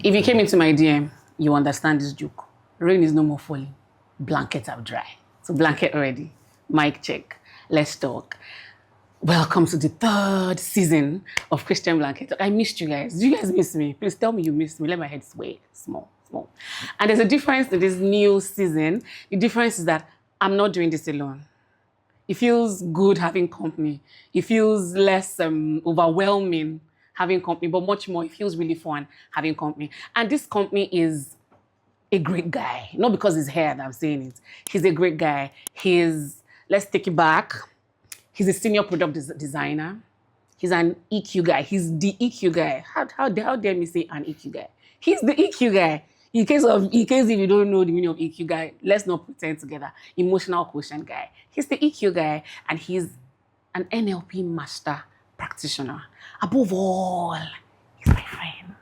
If you came into my DM, you understand this joke. Rain is no more falling. Blankets are dry. So blanket ready. Mic check. Let's talk. Welcome to the 3rd season of Christian Blanket Talk. I missed you guys. Do you guys miss me? Please tell me you missed me. Let my head sway. Small. And there's a difference in this new season. The difference is that I'm not doing this alone. It feels good having company. It feels less overwhelming having company, but much more, it feels really fun having company. And this company is a great guy. Not because he's here that I'm saying it. He's a great guy. Let's take it back. He's a senior product designer. He's an EQ guy. He's the EQ guy. How dare me say an EQ guy? He's the EQ guy. In case if you don't know the meaning of EQ guy, let's not pretend together. Emotional quotient guy. He's the EQ guy, and he's an NLP master practitioner. Above all, he's my friend.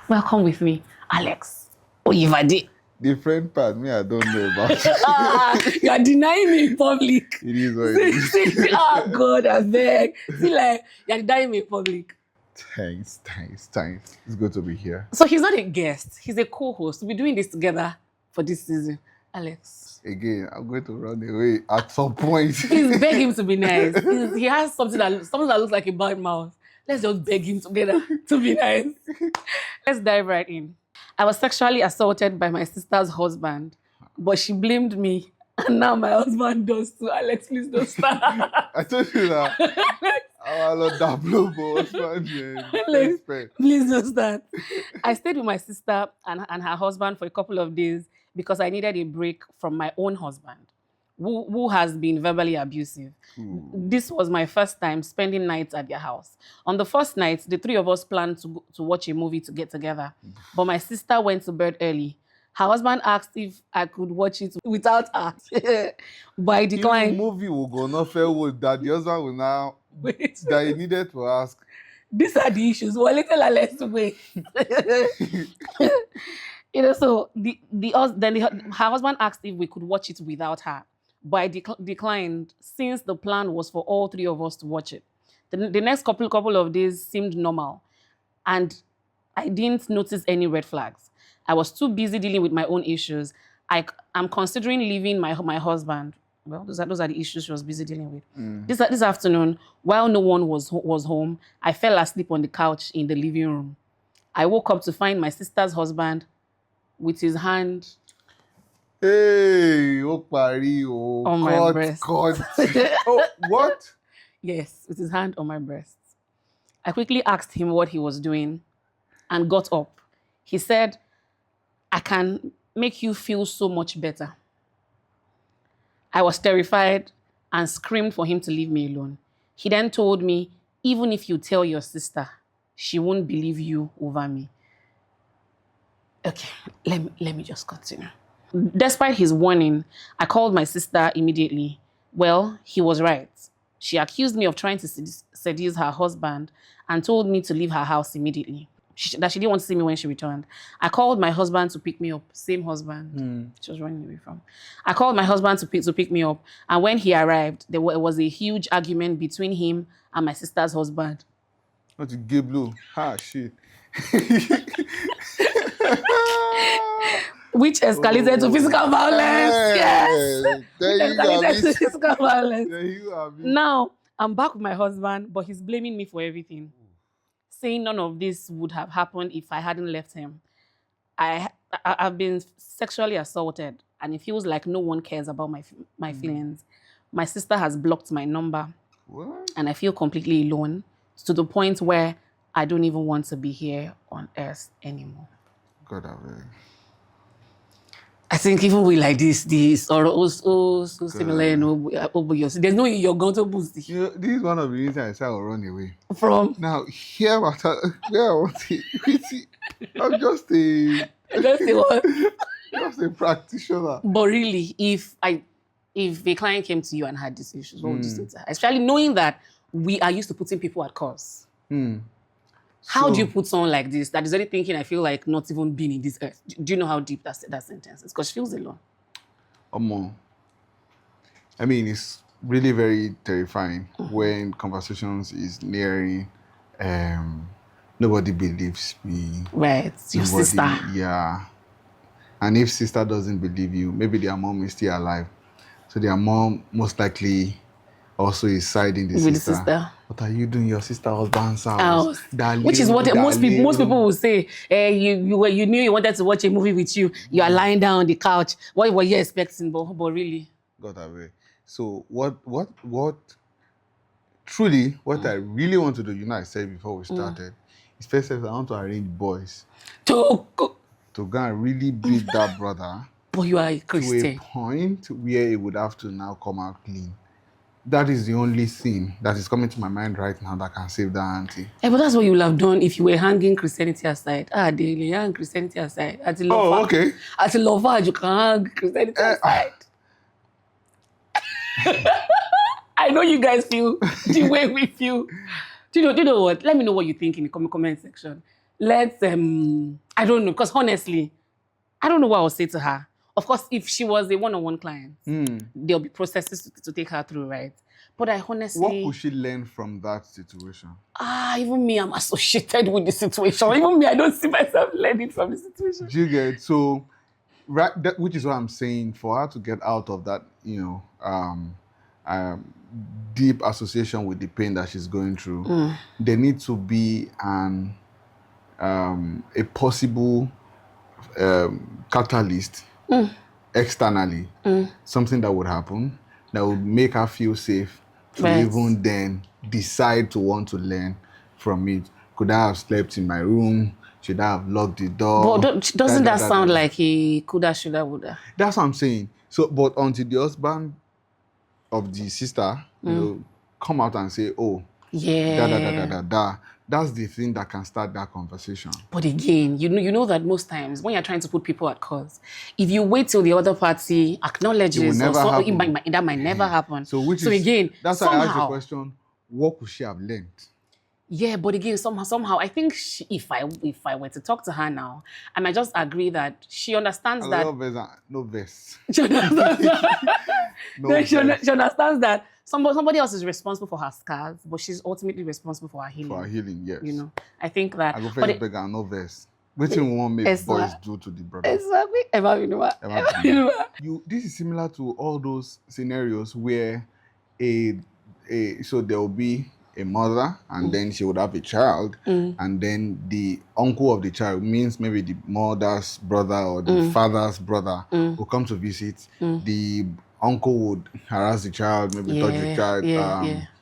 Welcome with me, Alex Oyebade. The friend part, me, I don't know about. You are denying me in public. It is what it is. Oh God, I beg. See, like, you are denying me in public. Thanks. It's good to be here. So he's not a guest. He's a co-host. We're doing this together for this season. Alex. Again, I'm going to run away at some point. Please beg him to be nice. He has something that looks like a bad mouth. Let's just beg him together to be nice. Let's dive right in. I was sexually assaulted by my sister's husband, but she blamed me. And now my husband does too. Alex, please don't start. I told you that. I love that blue husband. Alex, please don't start. I stayed with my sister and her husband for a couple of days because I needed a break from my own husband, who has been verbally abusive. This was my first time spending nights at their house. On the first night, the three of us planned to watch a movie to get together. But my sister went to bed early. Her husband asked if I could watch it without her. But I declined. The movie will go not fair with that. The husband will now... Wait. That he needed to ask. These are the issues. Well, let's wait. So her husband asked if we could watch it without her. But I declined since the plan was for all three of us to watch it. The next couple of days seemed normal, and I didn't notice any red flags. I was too busy dealing with my own issues. I'm considering leaving my husband. Well, those are the issues she was busy dealing with. This afternoon, while no one was home, I fell asleep on the couch in the living room. I woke up to find my sister's husband with his hand... Hey, on my breast. Oh, what? Yes, with his hand on my breast. I quickly asked him what he was doing and got up. He said, "I can make you feel so much better." I was terrified and screamed for him to leave me alone. He then told me, "Even if you tell your sister, she won't believe you over me." Okay, let me just continue. Despite his warning, I called my sister immediately. Well, he was right. She accused me of trying to seduce her husband and told me to leave her house immediately. That she didn't want to see me when she returned. I called my husband to pick me up. Same husband she was running away from. I called my husband to pick me up. And when he arrived, there was a huge argument between him and my sister's husband. What you gay blue? Shit. Which escalated to physical violence. Yes. Escalated to physical violence. There you have it. Now, I'm back with my husband, but he's blaming me for everything. Saying none of this would have happened if I hadn't left him. I've been sexually assaulted, and it feels like no one cares about my feelings. My sister has blocked my number. What? And I feel completely alone to the point where I don't even want to be here on earth anymore. God, I beg. I think even we like this or so similar, there's no you're going to boost it. You know, this is one of the reasons I said I'll run away. From? Now, where I want it. I'm just a practitioner. But really, if a client came to you and had these issues, what would you say to her? Especially knowing that we are used to putting people at cause. How do you put someone like this that is already thinking, I feel like not even being in this earth? Do you know how deep that sentence is? Because she feels alone. I mean, it's really very terrifying when conversations is nearing nobody believes me. Right. Your Nobody, sister. yeah. And if sister doesn't believe you, maybe their mom is still alive. So their mom most likely also is siding the With the sister. sister. What are you doing? Your sister husband's house. House. Which is what most people will say. You knew you wanted to watch a movie with you. You are lying down on the couch. What were you expecting? But really. Got away. So truly, what I really want to do, I said before we started, is first I want to arrange boys To go and really beat that brother. But you are a To Christian. a point where he would have to now come out clean. That is the only thing that is coming to my mind right now that can save that auntie. But that's what you would have done if you were hanging Christianity aside. They hang Christianity aside. As a lover, okay. As a lover, you can hang Christianity aside. I know you guys feel the way we feel. Do you know what? Let me know what you think in the comment section. Let's, I don't know, because honestly, I don't know what I'll say to her. Of course, if she was a one-on-one client, there'll be processes to take her through, right? But I honestly... What could she learn from that situation? Even me, I'm associated with the situation. Even me, I don't see myself learning from the situation. Do you get? So, right, which is what I'm saying, for her to get out of that, deep association with the pain that she's going through, there needs to be a possible catalyst externally, something that would happen that would make her feel safe to even then decide to want to learn from it. Could I have slept in my room? Should I have locked the door? But doesn't that sound like he coulda, shoulda, woulda? That's what I'm saying. So, but until the husband of the sister, come out and say, oh, that's the thing that can start that conversation. But again, you know that most times when you're trying to put people at cause, if you wait till the other party acknowledges, that might never happen. So again, that's why I asked the question: what could she have learned? Yeah, but again, somehow, I think if I were to talk to her now, I might just agree that she understands that. No verse. She understands that somebody else is responsible for her scars, but she's ultimately responsible for her healing. For her healing, yes. I think that. I go first beg no verse. What you want make boys do to the brother? Exactly. This is similar to all those scenarios where so there will be a mother, and then she would have a child, and then the uncle of the child, means maybe the mother's brother or the father's brother, will come to visit. The uncle would harass the child, maybe touch the child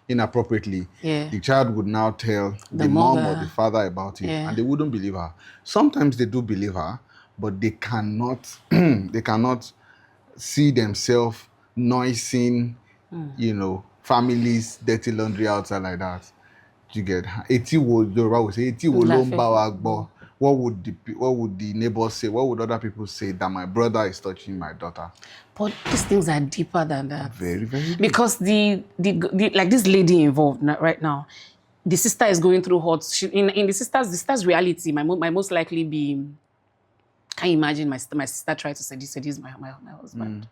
inappropriately. The child would now tell the mom or the father about it, and they wouldn't believe her. Sometimes they do believe her, but they cannot see themselves noising, families dirty laundry outside like that. You get? Yoruba would say, what would the neighbors say? What would other people say that my brother is touching my daughter? But these things are deeper than that. Very, very deep. Because the like this lady involved right now, the sister is going through hot. In the sister's reality, my most likely be. Can you imagine my sister tried to seduce my husband?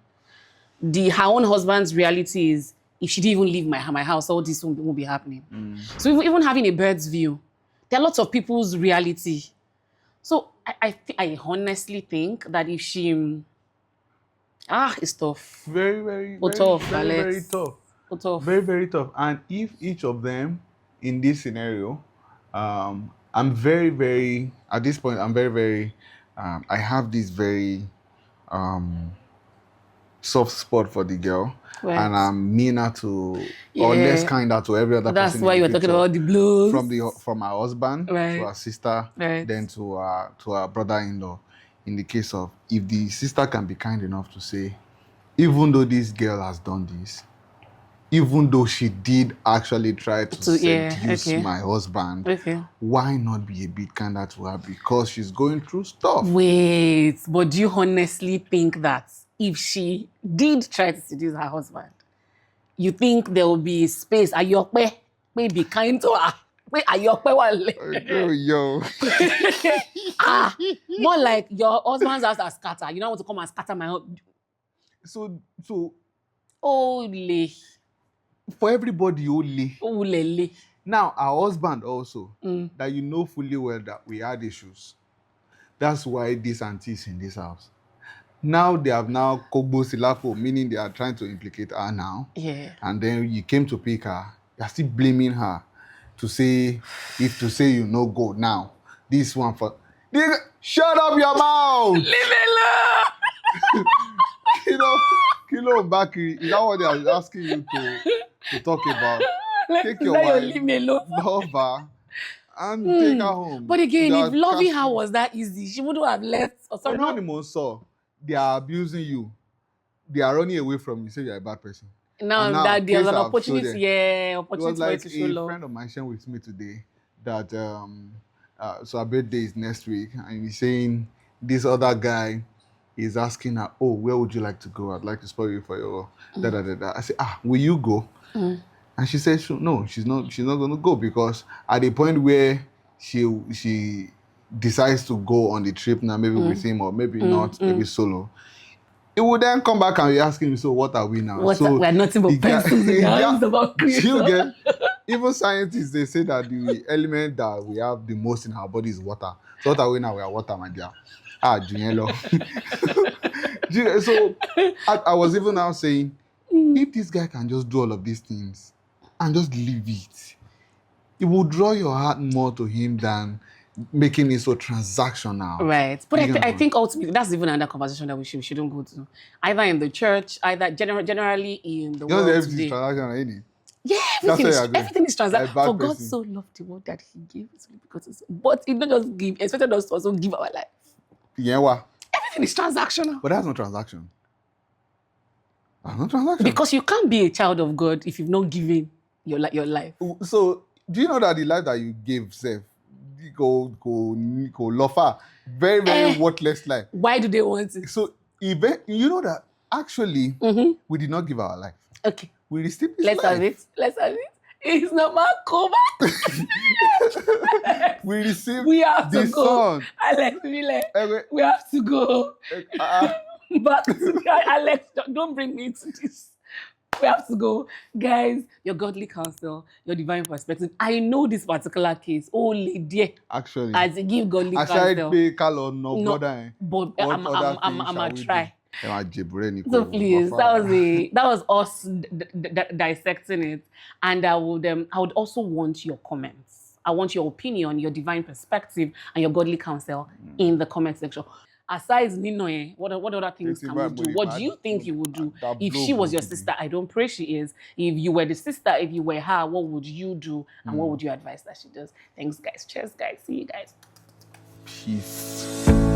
Her own husband's reality is, if she didn't even leave my house, all this won't be happening. So even having a bird's view, there are lots of people's reality. So I honestly think that if she... it's tough. Very, very, very, tough, very, Alex. very tough. Tough. Very, very tough. And if each of them in this scenario, I'm very, very, at this point, I'm very, very, I have this very soft spot for the girl. Right. And I'm meaner to, or less kinder to every other person. That's why you were talking about the blues. From my husband to her sister, then to her brother-in-law. In the case of, if the sister can be kind enough to say, even though this girl has done this, even though she did actually try to seduce my husband, why not be a bit kinder to her? Because she's going through stuff. Wait, but do you honestly think that if she did try to seduce her husband, you think there will be space? Ayokpe, be kind to her. Wait, yo. More like your husband's house are scatter. You don't want to come and scatter my home. So. Ole. For everybody, ole. Now, our husband also, that you know fully well that we had issues. That's why this auntie is in this house. Now they have now Kogbo Silako, meaning they are trying to implicate her now. Yeah. And then you came to pick her. You're still blaming her to say, if to say you no go now. This one for... Shut up your mouth! Leave me alone! Kilo Bakri, is that what they are asking you to talk about? Take your wife, leave me alone. love her, and take her home. But again, They if are loving her casting- was that easy, she wouldn't have left. Or Oh, sorry, no, the most saw. They are abusing you. They are running away from you. Say you're a bad person. now And that there's case an have opportunity, showed them. yeah, It opportunity was for you like to show a love. friend of mine shared with me today that so her birthday is next week, and he's saying this other guy is asking her, "Oh, where would you like to go? I'd like to spoil you for your da da da da." I said, will you go? And she said, no, she's not going to go, because at the point where she decides to go on the trip now, maybe with him or maybe not, maybe solo, it would then come back and be asking me, so what are we now? We're nothing but pencils in the hands of our creator. Even scientists, they say that the element that we have the most in our body is water. So what are we now? We are water, my dear. Junielo. So I was even now saying, if this guy can just do all of these things and just leave it will draw your heart more to him than making it so transactional. Right. But I think ultimately that's even another conversation that we shouldn't go to. Either in the church, either generally in the world Everything today. is transactional, ain't it? Yeah, everything is transactional. Like bad For God person. so loved the world that he gave his only begotten Son. But he not just give, he expected us to also give our life. Yeah, what? Everything is transactional. But that's not transaction. That's not transaction. Because you can't be a child of God if you've not given your life. So, do you know that the life that you gave, self, go lofa, very, very worthless life. Why do they want it? So, you know that actually, we did not give our life. Okay. We received this Let's life. have it. It's not my cover. We received We have to the go. Son. Alex, we have to go. But Alex, don't bring me to this. We have to go. Guys, your godly counsel, your divine perspective. I know this particular case. Only dear. Actually. As a give godly I counsel. pay Carlo no brother. But I'm gonna try. So please, that was us dissecting it, and I would also want your comments. I want your opinion, your divine perspective, and your godly counsel in the comment section. Aside Ninoye, what other things can we do? What do you think you would do if she was your sister? I don't pray she is. If you were the sister, if you were her, what would you do, and what would you advise that she does? Thanks, guys. Cheers, guys. See you guys. Peace.